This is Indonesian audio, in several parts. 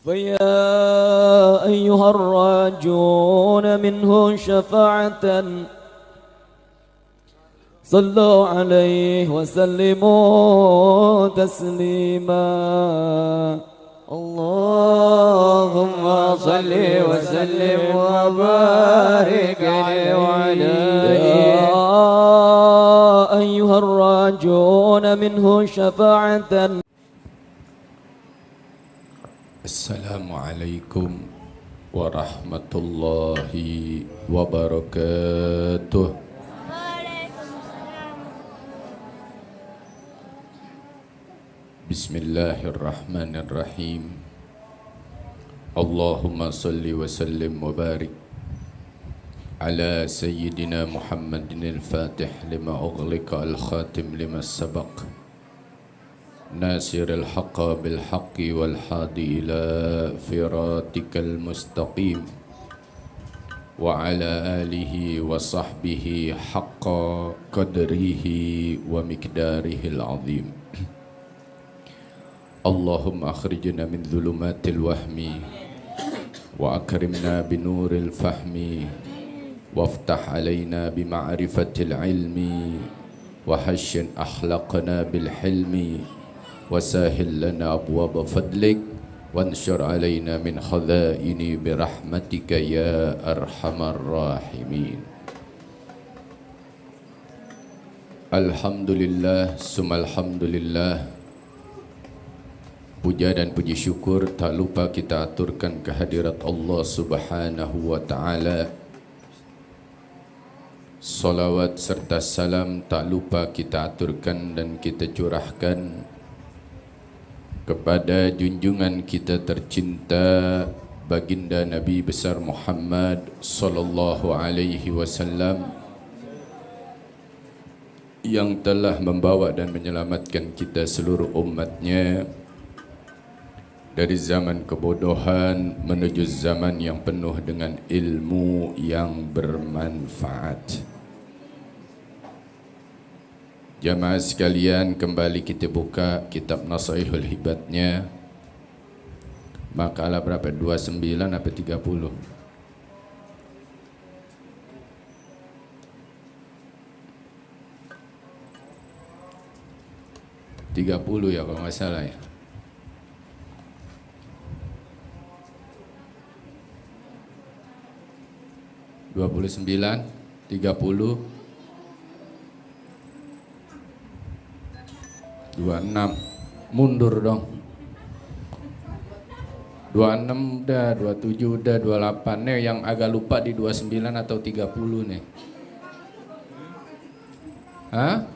فيا أيها الراجون منه شفاعة صلوا عليه وسلموا تسليما اللهم صل وسلم وبارك عليه وعلى يا أيها الراجون منه شفاعة. Assalamualaikum warahmatullahi wabarakatuh. Bismillahirrahmanirrahim. Allahumma salli wa sallim wa barik ala sayyidina Muhammadin al-Fatih lima ughliqa al-khatim lima sabaq nasiril haqqa bil haqqi wal hadi ila firatikal mustaqim wa ala alihi wa sahbihi haqqa qadrihi wa miqdarihil azim. Allahumma akhrijna min dhulumatil wahmi wa akrimna binuril fahmi waftah alaina bima'rifatil ilmi wa hashin akhlaqna bil hilmi wasahil lana abwaba fadlik wanshur alaina min khadhaini birahmatika ya arhamar rahimin. Alhamdulillah sumalhamdulillah. Puja dan puji syukur tak lupa kita aturkan kehadirat Allah Subhanahu wa ta'ala. Salawat serta salam tak lupa kita aturkan dan kita curahkan kepada junjungan kita tercinta baginda Nabi besar Muhammad sallallahu alaihi wasallam yang telah membawa dan menyelamatkan kita seluruh umatnya dari zaman kebodohan menuju zaman yang penuh dengan ilmu yang bermanfaat. Jamaah sekalian, kembali kita buka kitab Nasaihul Hibatnya. Makalah berapa? 29 apa 30? 30 ya kalau nggak salah ya. Dua 30 26 mundur dong. 26 udah, 27 udah, 28 nih yang agak lupa di 29 atau 30 nih. Hah?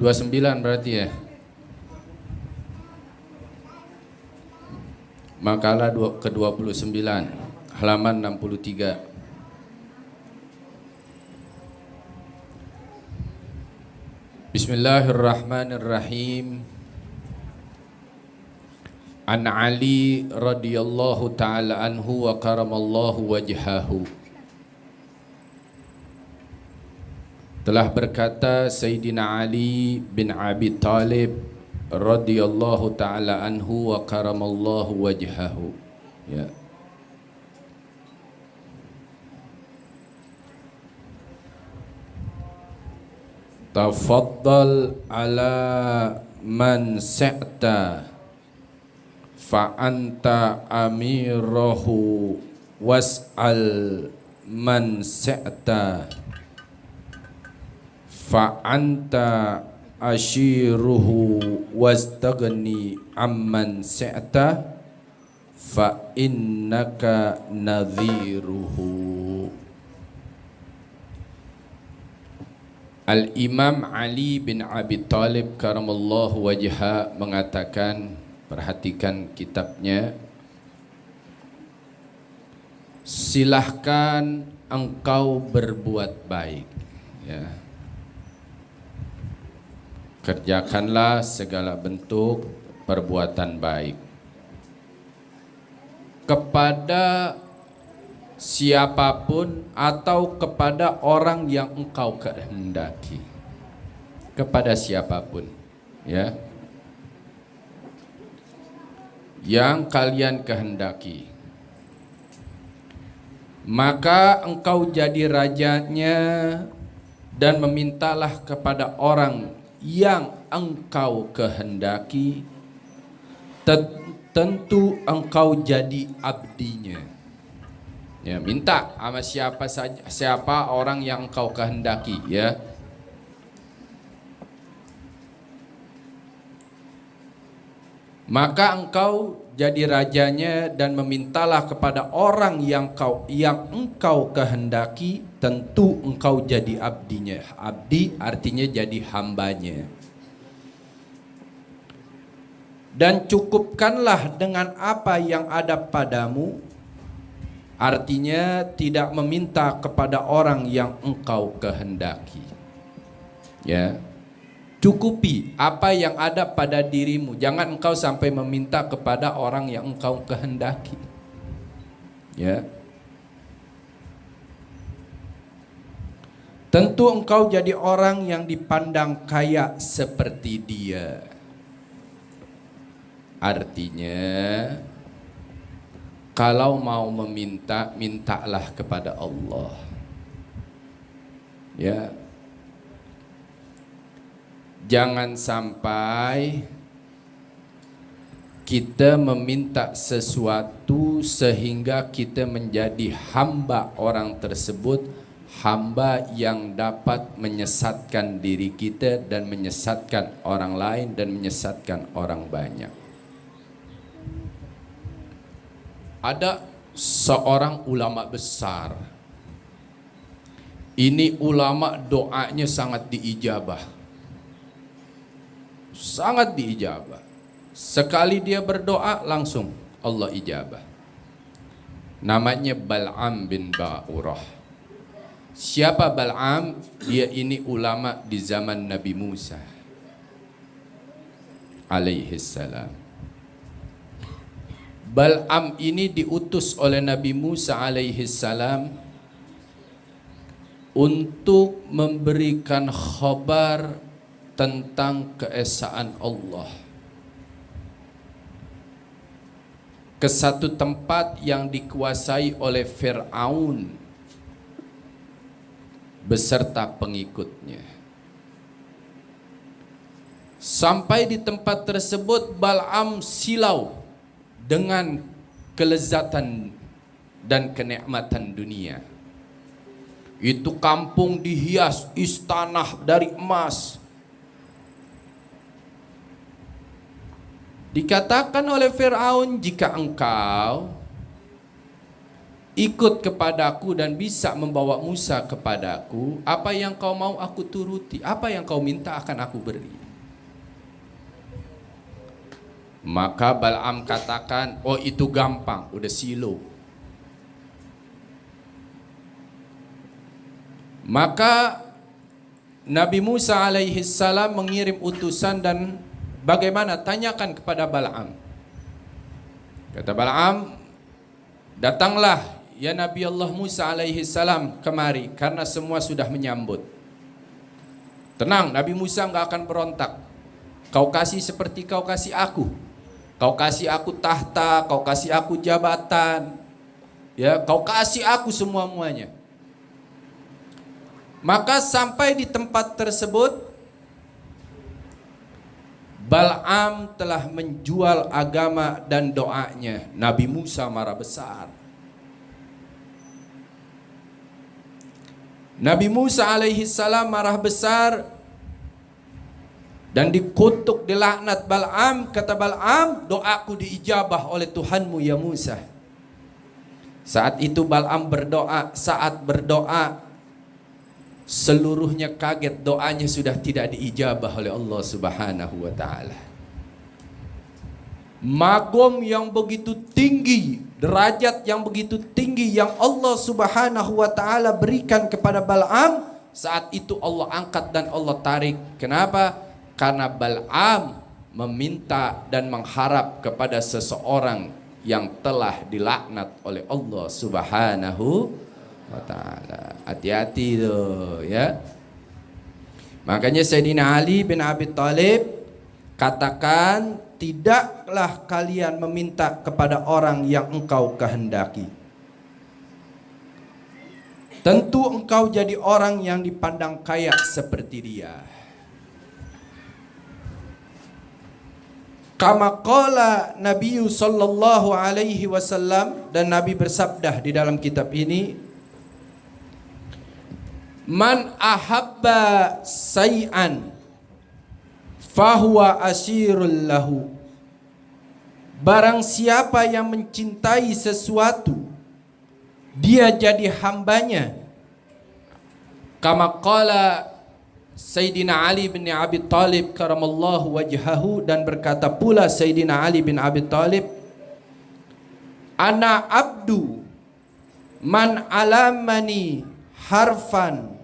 29 berarti ya. Makalah ke-29 halaman 63. Bismillahirrahmanirrahim. An Ali radhiyallahu ta'ala anhu wa karamallahu wajhahu. Telah berkata Sayyidina Ali bin Abi Talib radhiyallahu ta'ala anhu wa karamallahu wajhahu. Ya. Tafaddal ala man sa'ta fa anta amirahu was'al man sa'ta fa anta ashiruhu wastaghni amman sa'ta fa innaka nadhiruhu. Al-Imam Ali bin Abi Talib karamallahu wajha mengatakan, perhatikan kitabnya, silahkan engkau berbuat baik, ya. Kerjakanlah segala bentuk perbuatan baik kepada siapapun atau kepada orang yang engkau kehendaki. Kepada siapapun, ya. yang kalian kehendaki. Maka engkau jadi rajanya dan memintalah kepada orang yang engkau kehendaki, tentu engkau jadi abdinya. Ya, minta sama siapa saja, siapa orang yang engkau kehendaki, ya. Maka engkau jadi rajanya dan memintalah kepada orang yang engkau kehendaki, tentu engkau jadi abdinya. Abdi artinya jadi hambanya. Dan cukupkanlah dengan apa yang ada padamu, artinya tidak meminta kepada orang yang engkau kehendaki. Ya. Cukupi apa yang ada pada dirimu. Jangan engkau sampai meminta kepada orang yang engkau kehendaki. Ya. Tentu engkau jadi orang yang dipandang kaya seperti dia. Artinya, kalau mau meminta, mintalah kepada Allah. Ya. Jangan sampai kita meminta sesuatu sehingga kita menjadi hamba orang tersebut, hamba yang dapat menyesatkan diri kita dan menyesatkan orang lain dan menyesatkan orang banyak. Ada seorang ulama besar. Ini ulama doanya sangat diijabah. Sangat diijabah. Sekali dia berdoa langsung Allah ijabah. Namanya Bal'am bin Ba'urah. Siapa Bal'am? Dia ini ulama di zaman Nabi Musa alaihi salam. Bal'am ini diutus oleh Nabi Musa alaihi salam untuk memberikan khabar tentang keesaan Allah ke satu tempat yang dikuasai oleh Fir'aun beserta pengikutnya. Sampai di tempat tersebut Bal'am silau dengan kelezatan dan kenikmatan dunia. Itu kampung dihias istana dari emas. Dikatakan oleh Fir'aun, jika engkau ikut kepadaku dan bisa membawa Musa kepadaku, apa yang kau mau aku turuti, apa yang kau minta akan aku beri. Maka Bal'am katakan, oh itu gampang, udah silo. Maka Nabi Musa alaihi salam mengirim utusan dan bagaimana? Tanyakan kepada Bal'am. Kata Bal'am, datanglah ya Nabi Allah Musa alaihi salam kemari, karena semua sudah menyambut. Tenang, Nabi Musa enggak akan berontak. Kau kasih seperti kau kasih aku. Kau kasih aku tahta, kau kasih aku jabatan. Ya, kau kasih aku semua-muanya. Maka sampai di tempat tersebut Bal'am telah menjual agama dan doanya. Nabi Musa marah besar. Nabi Musa alaihi salam marah besar dan dikutuk, dilaknat Bal'am. Kata Bal'am, doaku diijabah oleh Tuhanmu ya Musa. Saat itu Bal'am berdoa, saat berdoa seluruhnya kaget, doanya sudah tidak diijabah oleh Allah Subhanahu wa taala. Magom yang begitu tinggi, derajat yang begitu tinggi yang Allah Subhanahu wa taala berikan kepada Bal'am, saat itu Allah angkat dan Allah tarik. Kenapa? Karena Bal'am meminta dan mengharap kepada seseorang yang telah dilaknat oleh Allah Subhanahu wa ta'ala. Hati-hati tuh ya. Makanya Sayyidina Ali bin Abi Thalib katakan, tidaklah kalian meminta kepada orang yang engkau kehendaki. Tentu engkau jadi orang yang dipandang kaya seperti dia. Kama qala Nabi sallallahu alaihi wasallam, dan Nabi bersabda di dalam kitab ini, man ahabba say'an fahuwa asirul lahu. Barang siapa yang mencintai sesuatu, dia jadi hambanya. Kama qala Sayyidina Ali bin Abi Thalib karamallahu wajhahu, dan berkata pula Sayyidina Ali bin Abi Thalib, ana abdu man alamani harfan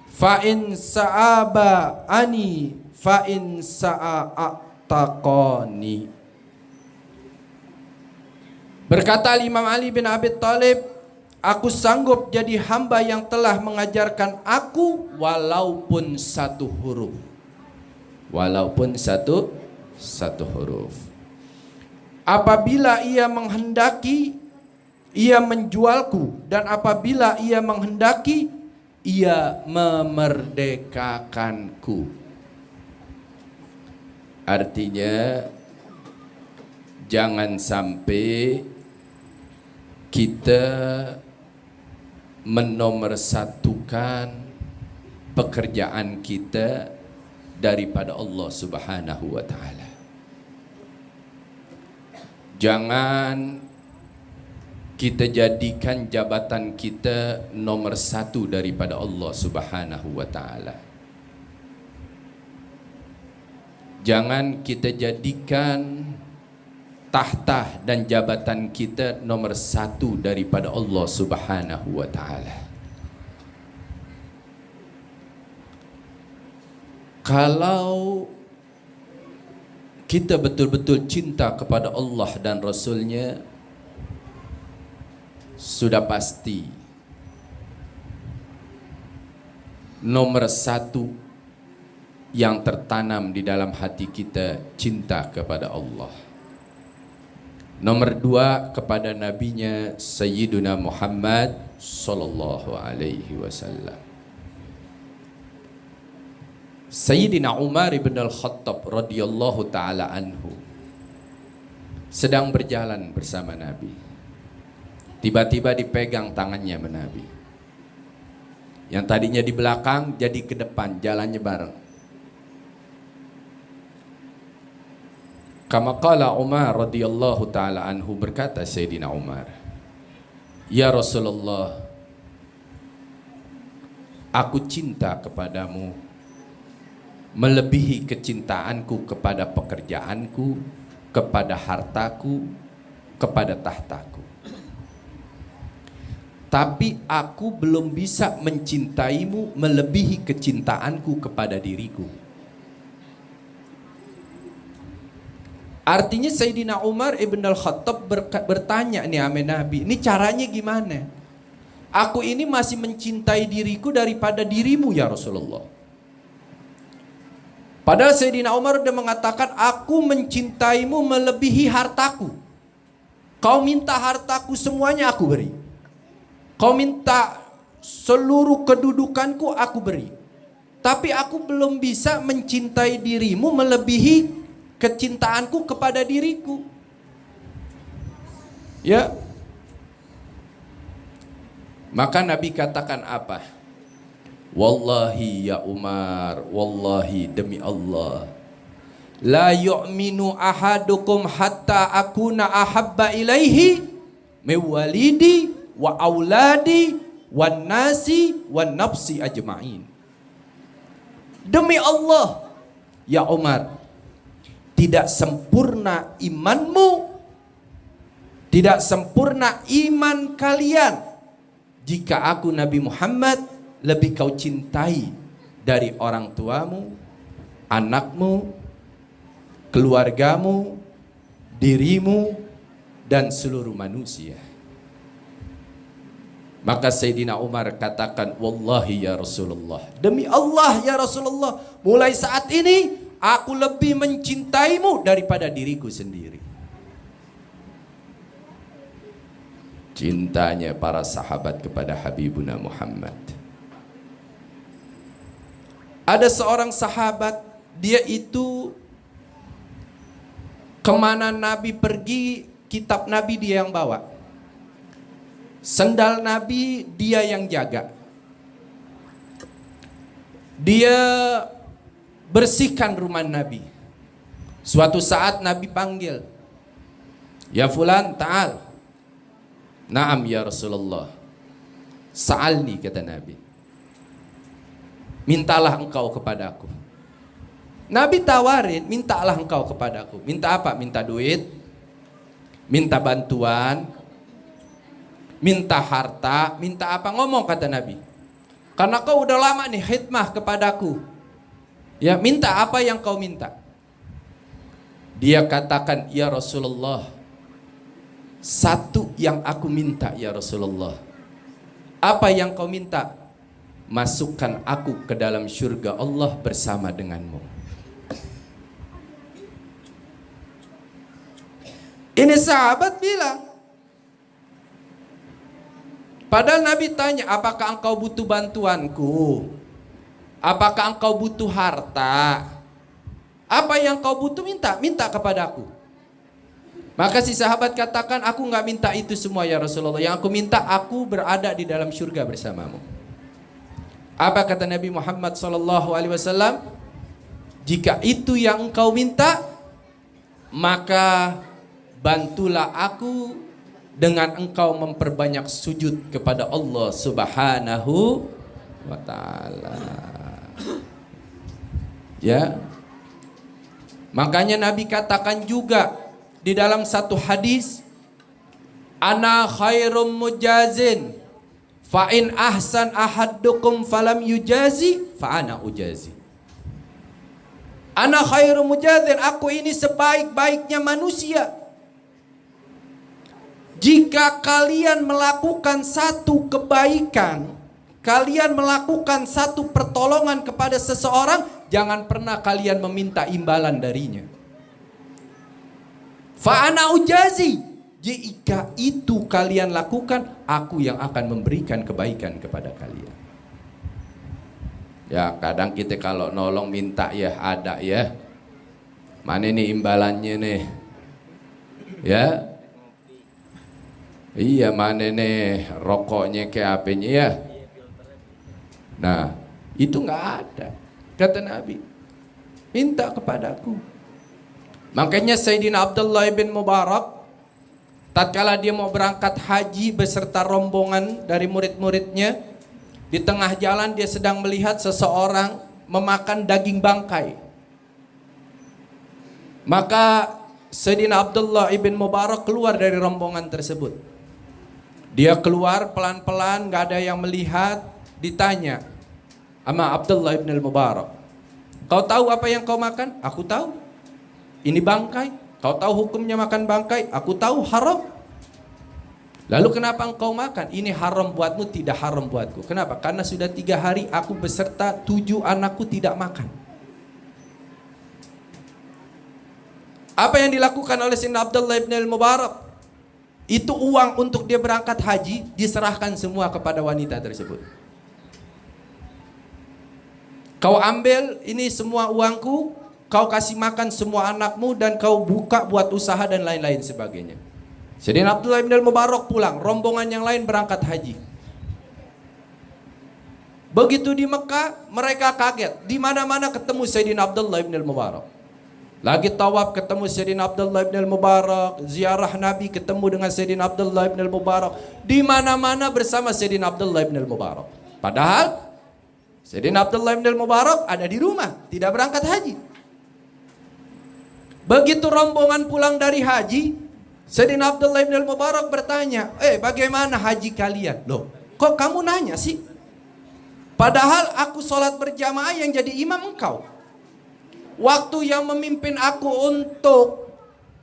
fa in sa'aba ani fa in sa'ataqani. Berkata Imam Ali bin Abi Thalib, aku sanggup jadi hamba yang telah mengajarkan aku walaupun satu huruf. Walaupun satu huruf. Apabila ia menghendaki, ia menjualku, dan apabila ia menghendaki, ia memerdekakanku. Artinya, jangan sampai kita menomorsatukan pekerjaan kita daripada Allah Subhanahu wa taala. Jangan kita jadikan jabatan kita nomor satu daripada Allah Subhanahu wa taala. Jangan kita jadikan tahta dan jabatan kita nomor satu daripada Allah Subhanahu wa ta'ala. Kalau kita betul-betul cinta kepada Allah dan Rasulnya, sudah pasti nomor satu yang tertanam di dalam hati kita cinta kepada Allah. Nomor dua kepada nabinya Sayyiduna Muhammad sallallahu alaihi wasallam. Sayyidina Umar ibn al-Khattab radhiyallahu taala anhu sedang berjalan bersama Nabi. Tiba-tiba dipegang tangannya Nabi. Yang tadinya di belakang jadi ke depan, jalannya bareng. Kama qala Umar radhiyallahu taala anhu, berkata Sayyidina Umar, ya Rasulullah, aku cinta kepadamu melebihi kecintaanku kepada pekerjaanku, kepada hartaku, kepada tahtaku. Tapi aku belum bisa mencintaimu melebihi kecintaanku kepada diriku. Artinya Sayyidina Umar ibn al-Khattab bertanya nih sama Nabi, ini caranya gimana? Aku ini masih mencintai diriku daripada dirimu ya Rasulullah. Padahal Sayyidina Umar sudah mengatakan, aku mencintaimu melebihi hartaku. Kau minta hartaku semuanya aku beri. Kau minta seluruh kedudukanku aku beri. Tapi aku belum bisa mencintai dirimu melebihi kecintaanku kepada diriku. Ya. Maka Nabi katakan apa? Wallahi ya Umar, wallahi demi Allah, la yu'minu ahadukum hatta akuna ahabba ilaihi min walidi wa auladi wan nasi wan nafsi ajma'in. Demi Allah ya Umar, tidak sempurna imanmu, tidak sempurna iman kalian jika aku Nabi Muhammad lebih kau cintai dari orang tuamu, anakmu, keluargamu, dirimu, dan seluruh manusia. Maka Sayyidina Umar katakan, wallahi ya Rasulullah, demi Allah ya Rasulullah, mulai saat ini aku lebih mencintaimu daripada diriku sendiri. Cintanya para sahabat kepada Habibuna Muhammad. Ada seorang sahabat, dia itu kemana Nabi pergi, kitab Nabi dia yang bawa. Sendal Nabi dia yang jaga. Dia bersihkan rumah Nabi. Suatu saat Nabi panggil, "Ya fulan, ta'al." "Na'am ya Rasulullah." "Sa'alni," kata Nabi. "Mintalah engkau kepadaku." Nabi tawarin, "Mintalah engkau kepadaku." Minta apa? Minta duit, minta bantuan, minta harta, minta apa? Ngomong, kata Nabi. "Karena kau udah lama nih khidmah kepadaku. Ya, minta apa yang kau minta?" Dia katakan, "Ya Rasulullah, satu yang aku minta ya Rasulullah." "Apa yang kau minta?" "Masukkan aku ke dalam syurga Allah bersama denganmu." Ini sahabat bilang, padahal Nabi tanya, "Apakah engkau butuh bantuanku? Apakah engkau butuh harta? Apa yang kau butuh minta kepadaku." Maka si sahabat katakan, "Aku nggak minta itu semua ya Rasulullah. Yang aku minta, aku berada di dalam surga bersamamu." Apa kata Nabi Muhammad SAW? "Jika itu yang engkau minta, maka bantulah aku dengan engkau memperbanyak sujud kepada Allah Subhanahu wa ta'ala." Ya. Makanya Nabi katakan juga di dalam satu hadis, "Ana khairum mujazin, fa in ahsan ahadukum falam yujazi, fa ana ujazi." Ana khairum mujazin, aku ini sebaik-baiknya manusia. Jika kalian melakukan satu kebaikan, kalian melakukan satu pertolongan kepada seseorang, jangan pernah kalian meminta imbalan darinya. Fa'ana ujazi, jika itu kalian lakukan, aku yang akan memberikan kebaikan kepada kalian. Ya, kadang kita kalau nolong minta ya ada ya. Mana nih imbalannya nih? Ya. Iya, mana nih rokoknya ke apanya ya? Nah, itu nggak ada. Kata Nabi, "Minta kepadaku." Makanya Sayyidina Abdullah bin Mubarak, tatkala dia mau berangkat haji beserta rombongan dari murid-muridnya, di tengah jalan dia sedang melihat seseorang memakan daging bangkai. Maka Sayyidina Abdullah bin Mubarak keluar dari rombongan tersebut. Dia keluar pelan-pelan, gak ada yang melihat. Ditanya sama Abdullah bin Mubarak, "Kau tahu apa yang kau makan?" "Aku tahu. Ini bangkai." "Kau tahu hukumnya makan bangkai?" "Aku tahu, haram." "Lalu kenapa engkau makan?" "Ini haram buatmu, tidak haram buatku." "Kenapa?" "Karena sudah 3 hari aku beserta 7 anakku tidak makan." Apa yang dilakukan oleh Sayyidina Abdullah bin Mubarak? Itu uang untuk dia berangkat haji diserahkan semua kepada wanita tersebut. "Kau ambil ini semua uangku, kau kasih makan semua anakmu, dan kau buka buat usaha dan lain-lain sebagainya." Sayyidina Abdullah bin Mubarak pulang, rombongan yang lain berangkat haji. Begitu di Mekah, mereka kaget. Di mana-mana ketemu Sayyidina Abdullah bin Mubarak. Lagi tawaf ketemu Sayyidina Abdullah bin Mubarak, ziarah Nabi ketemu dengan Sayyidina Abdullah bin Mubarak. Di mana-mana bersama Sayyidina Abdullah bin Mubarak. Padahal Sayyidina Abdullah bin Mubarak ada di rumah, tidak berangkat haji. Begitu rombongan pulang dari haji, Sayyidina Abdullah bin Mubarak bertanya, "Bagaimana haji kalian?" "Loh, kok kamu nanya sih? Padahal aku sholat berjamaah yang jadi imam engkau. Waktu yang memimpin aku untuk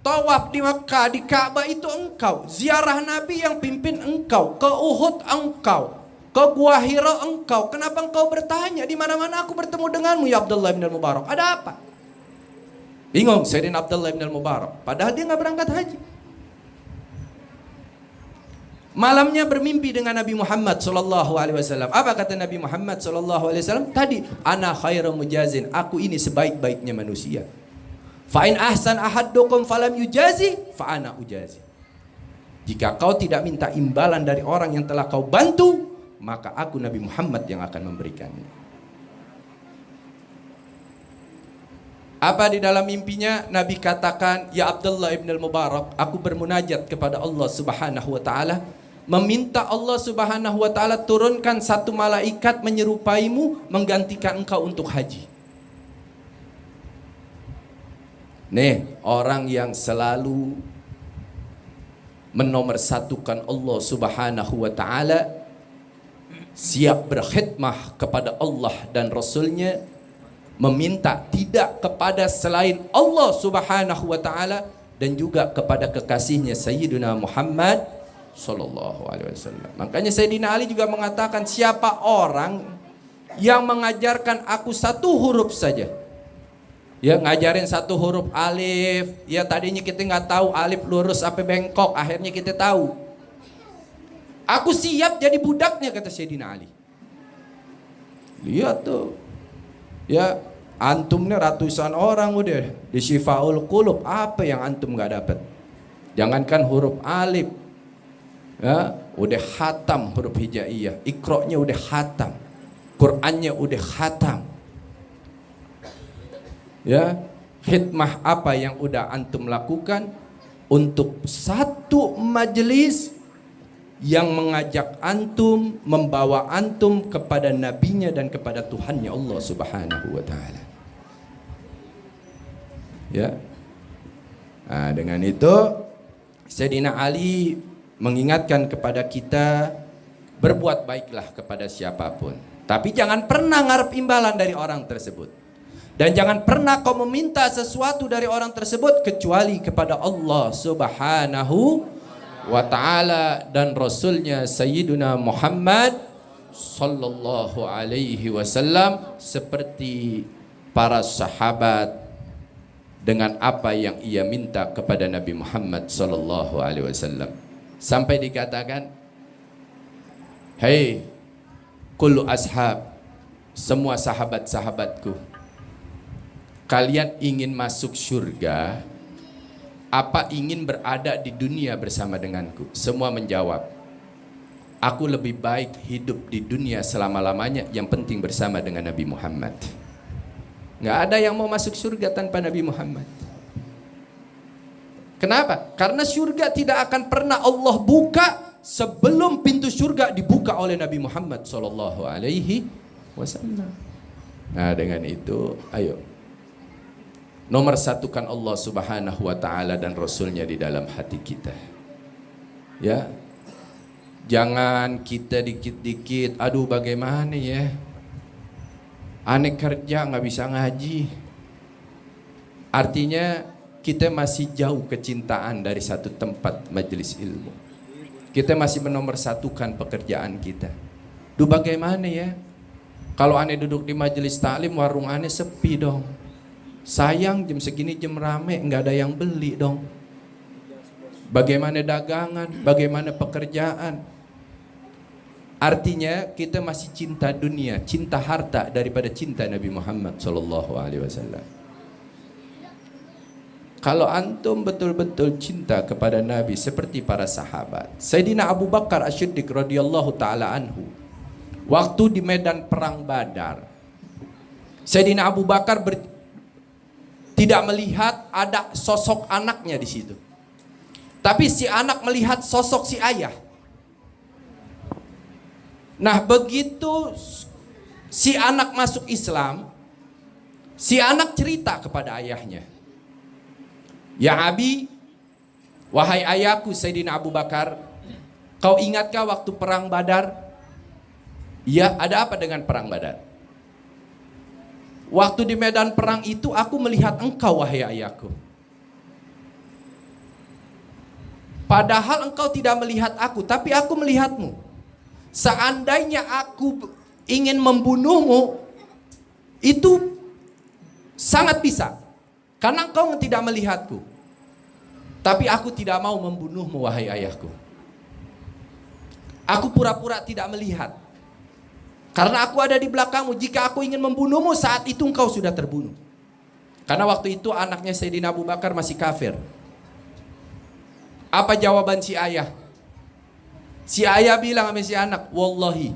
tawaf di Makkah, di Ka'bah itu engkau. Ziarah Nabi yang pimpin engkau. Ke Uhud engkau. Ke Gua Hira engkau. Kenapa engkau bertanya? Di mana-mana aku bertemu denganmu ya Abdullah bin Mubarak. Ada apa?" Bingung Sayyidina Abdullah bin Al-Mubarak. Padahal dia nggak berangkat haji. Malamnya bermimpi dengan Nabi Muhammad sallallahu alaihi wasallam. Apa kata Nabi Muhammad sallallahu alaihi wasallam? Tadi, ana khairu mujazin. Aku ini sebaik-baiknya manusia. Fa in ahsan ahadukum falam yujazi, fa ana ujazi. Jika kau tidak minta imbalan dari orang yang telah kau bantu, maka aku Nabi Muhammad yang akan memberikannya. Apa di dalam mimpinya? Nabi katakan, ya Abdullah ibn al-Mubarak, aku bermunajat kepada Allah subhanahu wa ta'ala, meminta Allah subhanahu wa ta'ala turunkan satu malaikat menyerupaimu, menggantikan engkau untuk haji. Nih, orang yang selalu menomorsatukan Allah subhanahu wa ta'ala, siap berkhidmah kepada Allah dan Rasulnya, meminta tidak kepada selain Allah subhanahu wa ta'ala, dan juga kepada kekasihnya Sayyidina Muhammad sallallahu alaihi wasallam. Makanya Sayyidina Ali juga mengatakan, siapa orang yang mengajarkan aku satu huruf saja, ya ngajarin satu huruf alif, ya tadinya kita nggak tahu alif lurus apa bengkok, akhirnya kita tahu, aku siap jadi budaknya, kata Sayyidina Ali. Lihat tuh, ya antum nih ratusan orang udah di Syifaul Qulub, apa yang antum nggak dapat? Jangankan huruf alif, ya udah khatam huruf hijaiyah, Iqra-nya udah khatam, Qur'annya udah khatam. Ya, khidmah apa yang udah antum lakukan untuk satu majelis yang mengajak antum, membawa antum kepada nabinya dan kepada Tuhannya Allah subhanahu wa ta'ala. Ya. Nah, dengan itu Sayyidina Ali mengingatkan kepada kita, berbuat baiklah kepada siapapun, tapi jangan pernah ngarep imbalan dari orang tersebut, dan jangan pernah kau meminta sesuatu dari orang tersebut kecuali kepada Allah subhanahu wa ta'ala dan Rasulnya Sayyiduna Muhammad sallallahu alaihi wasallam, seperti para sahabat dengan apa yang ia minta kepada Nabi Muhammad sallallahu alaihi wasallam, sampai dikatakan, hei kullu ashab, semua sahabat-sahabatku, kalian ingin masuk surga apa ingin berada di dunia bersama denganku? Semua menjawab, aku lebih baik hidup di dunia selama-lamanya, yang penting bersama dengan Nabi Muhammad. Nggak ada yang mau masuk surga tanpa Nabi Muhammad. Kenapa? Karena surga tidak akan pernah Allah buka sebelum pintu surga dibuka oleh Nabi Muhammad sallallahu alaihi wasallam. Nah, dengan itu, ayo nomor satukan Allah subhanahu wa ta'ala dan Rasulnya di dalam hati kita. Ya, jangan kita dikit-dikit, aduh bagaimana ya, aneh kerja nggak bisa ngaji. Artinya kita masih jauh kecintaan dari satu tempat majelis ilmu. Kita masih menomorsatukan pekerjaan kita. Duh bagaimana ya, kalau aneh duduk di majelis taklim, warung aneh sepi dong. Sayang jam segini jam rame, nggak ada yang beli dong. Bagaimana dagangan, bagaimana pekerjaan? Artinya kita masih cinta dunia, cinta harta daripada cinta Nabi Muhammad sallallahu alaihi wasallam. Kalau antum betul-betul cinta kepada Nabi seperti para sahabat, Sayyidina Abu Bakar As-Siddiq radhiyallahu taala anhu, waktu di medan perang Badar, Sayyidina Abu Bakar tidak melihat ada sosok anaknya di situ, tapi si anak melihat sosok si ayah. Nah, begitu si anak masuk Islam, si anak cerita kepada ayahnya, ya Abi, wahai ayahku Sayyidina Abu Bakar, kau ingatkah waktu perang Badar? Ya, ada apa dengan perang Badar? Waktu di medan perang itu aku melihat engkau wahai ayahku. Padahal engkau tidak melihat aku, tapi aku melihatmu. Seandainya aku ingin membunuhmu, itu sangat bisa. Karena engkau tidak melihatku. Tapi aku tidak mau membunuhmu, wahai ayahku. Aku pura-pura tidak melihat. Karena aku ada di belakangmu. Jika aku ingin membunuhmu, saat itu engkau sudah terbunuh. Karena waktu itu anaknya Sayyidina Abu Bakar masih kafir. Apa jawaban si ayah? Si ayah bilang sama si anak, wallahi,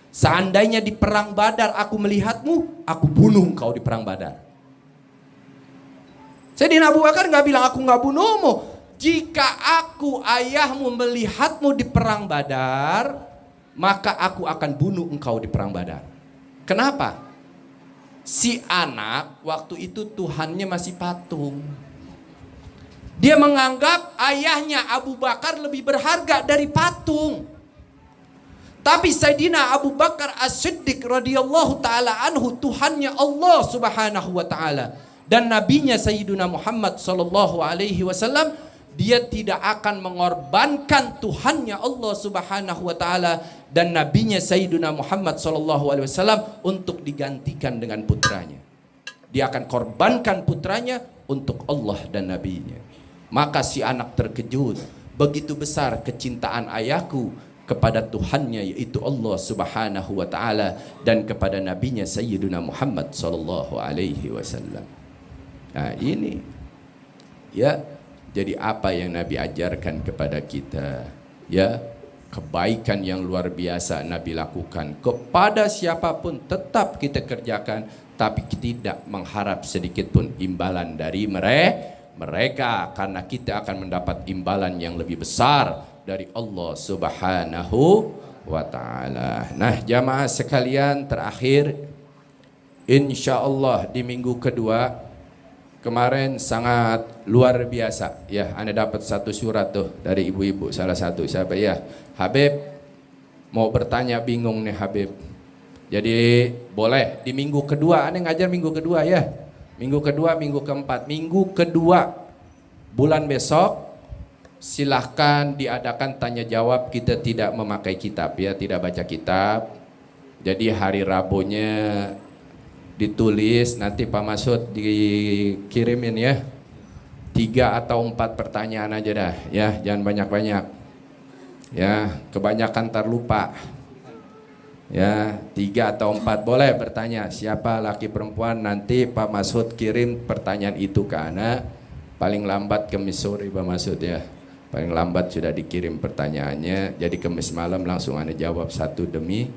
seandainya di perang Badar aku melihatmu, aku bunuh engkau di perang Badar. Sayyidina Abu Bakar nggak bilang aku nggak bunuhmu. Jika aku ayahmu melihatmu di perang Badar, maka aku akan bunuh engkau di perang Badar. Kenapa? Si anak waktu itu Tuhannya masih patung. Dia menganggap ayahnya Abu Bakar lebih berharga dari patung. Tapi Sayyidina Abu Bakar As-Siddiq radhiyallahu taala anhu, Tuhannya Allah Subhanahu wa taala dan nabinya Sayyidina Muhammad sallallahu alaihi wasallam, dia tidak akan mengorbankan Tuhannya Allah Subhanahu wa taala dan nabinya Sayyidina Muhammad sallallahu alaihi wasallam untuk digantikan dengan putranya. Dia akan korbankan putranya untuk Allah dan nabinya. Maka si anak terkejut, begitu besar kecintaan ayahku kepada Tuhannya yaitu Allah Subhanahu wa taala dan kepada nabinya Sayyidina Muhammad sallallahu alaihi wasallam. Nah, ini ya, jadi apa yang Nabi ajarkan kepada kita? Ya, kebaikan yang luar biasa Nabi lakukan kepada siapapun tetap kita kerjakan, tapi tidak mengharap sedikit pun imbalan dari mereka, karena kita akan mendapat imbalan yang lebih besar dari Allah Subhanahu wa taala. Nah, jamaah sekalian, terakhir insyaallah di minggu kedua kemarin sangat luar biasa ya, Anda dapat satu surat tuh dari ibu-ibu, salah satu siapa ya, Habib mau bertanya, bingung nih Habib. Jadi boleh di minggu kedua, Anda ngajar minggu kedua ya, minggu kedua, minggu keempat, minggu kedua bulan besok silahkan diadakan tanya jawab. Kita tidak memakai kitab ya, tidak baca kitab. Jadi hari Rabunya ditulis, nanti Pak Masud dikirimin ya 3 atau 4 pertanyaan aja dah ya, jangan banyak-banyak ya, kebanyakan ntar lupa ya. 3 atau 4 boleh bertanya, siapa laki perempuan, nanti Pak Masud kirim pertanyaan itu ke anak paling lambat Kamis sore Pak Masud ya, paling lambat sudah dikirim pertanyaannya, jadi Kamis malam langsung Anda jawab satu demi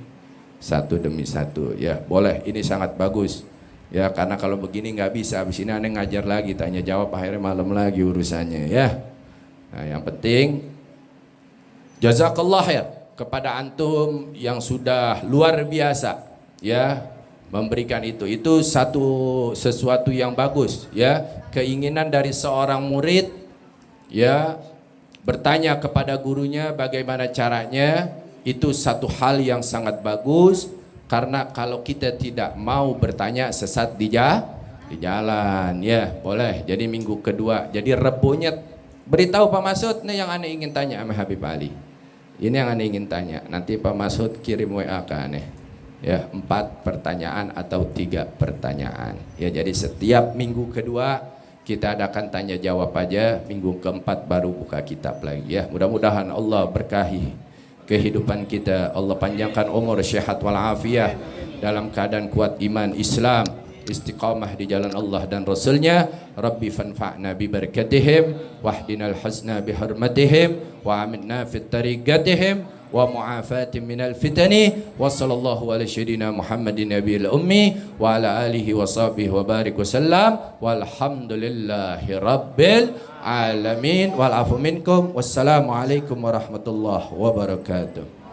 satu ya, boleh. Ini sangat bagus ya, karena kalau begini nggak bisa, habis ini Anda ngajar lagi tanya jawab, akhirnya malam lagi urusannya ya. Nah, yang penting jazakallah khair kepada antum yang sudah luar biasa ya memberikan itu sesuatu yang bagus ya. Keinginan dari seorang murid ya bertanya kepada gurunya bagaimana caranya, itu satu hal yang sangat bagus, karena kalau kita tidak mau bertanya sesat di jalan ya, boleh. Jadi minggu kedua, jadi Rebunya beritahu Pak Masud, nih yang Anda ingin tanya sama Habib Ali, ini yang Anda ingin tanya, nanti Pak Masud kirim WA ke aneh ya, 4 pertanyaan atau 3 pertanyaan ya. Jadi setiap minggu kedua kita adakan tanya jawab aja, minggu keempat baru buka kitab lagi ya. Mudah-mudahan Allah berkahi kehidupan kita, Allah panjangkan umur, sehat walafiat, dalam keadaan kuat iman Islam, istiqamah di jalan Allah dan Rasulnya. Rabbi fanfa'na bi barakatihim wahdinal hasna bi hurmatihim wa aminna fit tariqatihim wa mu'afatin minal fitani wa sallallahu ala sayyidina Muhammadin nabiyil ummi wa ala alihi wa sahbihi wa barik wa sallam walhamdulillahi rabbil alamin wal afu minkum. Wassalamu alaikum warahmatullahi wabarakatuh.